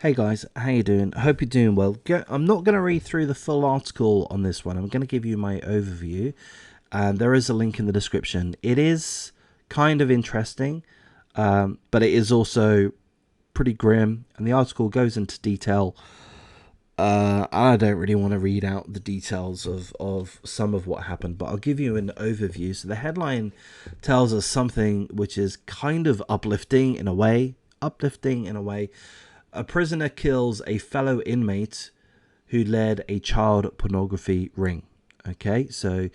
Hey guys, how you doing? I hope you're doing well. I'm not going to read through the full article on this one. I'm going to give you my overview, and there is a link in the description. It is kind of interesting, but it is also pretty grim, and the article goes into detail. I don't really want to read out the details of some of what happened, but I'll give you an overview. So the headline tells us something which is kind of uplifting in a way. A prisoner kills a fellow inmate who led a child pornography ring. Okay, so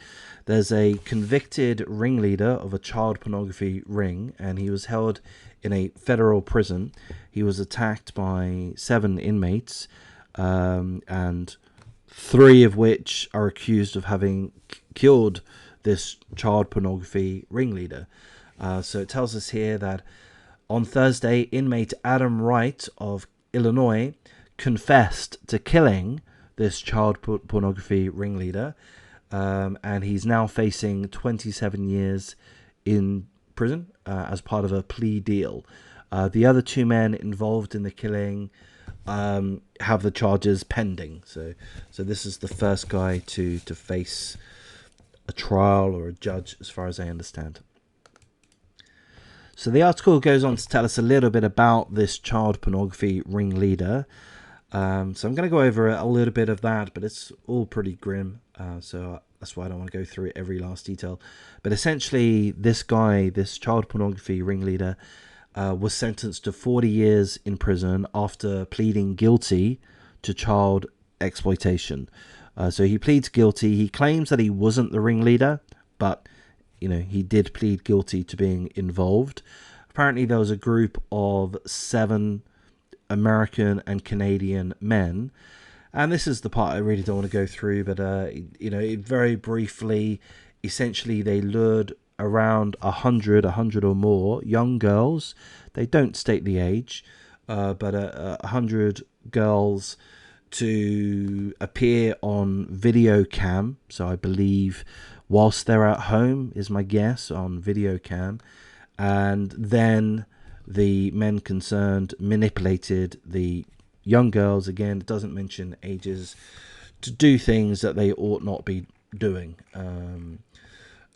there's a convicted ringleader of a child pornography ring, and he was held in a federal prison. He was attacked by 7 inmates, and 3 of which are accused of having killed this child pornography ringleader. So it tells us here that on Thursday, inmate Adam Wright of Illinois confessed to killing this child pornography ringleader, and he's now facing 27 years in prison as part of a plea deal. The other 2 men involved in the killing have the charges pending. So this is the first guy to face a trial or a judge, as far as I understand. So the article goes on to tell us a little bit about this child pornography ringleader. So I'm going to go over a little bit of that, but it's all pretty grim. So that's why I don't want to go through every last detail. But essentially, this guy, this child pornography ringleader, was sentenced to 40 years in prison after pleading guilty to child exploitation. So he pleads guilty. He claims that he wasn't the ringleader, but he did plead guilty to being involved. Apparently, there was a group of 7 American and Canadian men, and this is the part I really don't want to go through, but very briefly, essentially they lured around 100 or more young girls. They don't state the age, but 100 girls to appear on video cam. So I believe whilst they're at home, is my guess, on video cam, and then the men concerned manipulated the young girls, again it doesn't mention ages, to do things that they ought not be doing.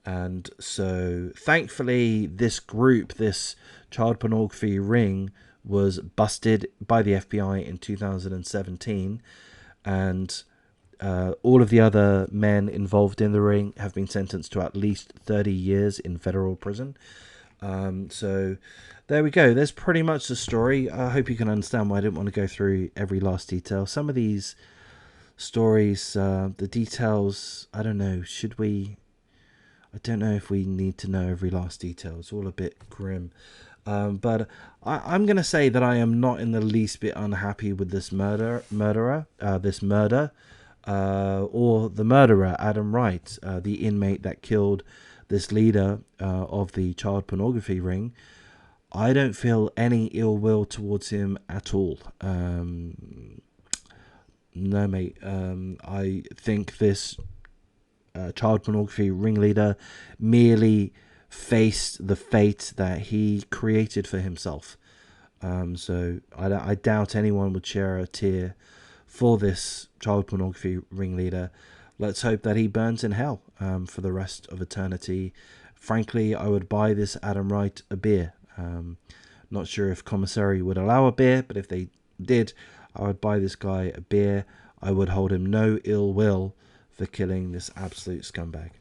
And so thankfully this group, this child pornography ring, was busted by the FBI in 2017, and all of the other men involved in the ring have been sentenced to at least 30 years in federal prison. So there we go. There's pretty much the story. I hope you can understand why I didn't want to go through every last detail. Some of these stories, the details, I don't know, I don't know if we need to know every last detail. It's all a bit grim. But I'm going to say that I am not in the least bit unhappy with this murder, or the murderer, Adam Wright, the inmate that killed this leader of the child pornography ring. I don't feel any ill will towards him at all. No, mate. I think this child pornography ringleader merely faced the fate that he created for himself. So I doubt anyone would share a tear for this child pornography ringleader. Let's hope that he burns in hell for the rest of eternity. Frankly, I would buy this Adam Wright a beer. Not sure if commissary would allow a beer, but if they did, I would buy this guy a beer. I would hold him no ill will for killing this absolute scumbag.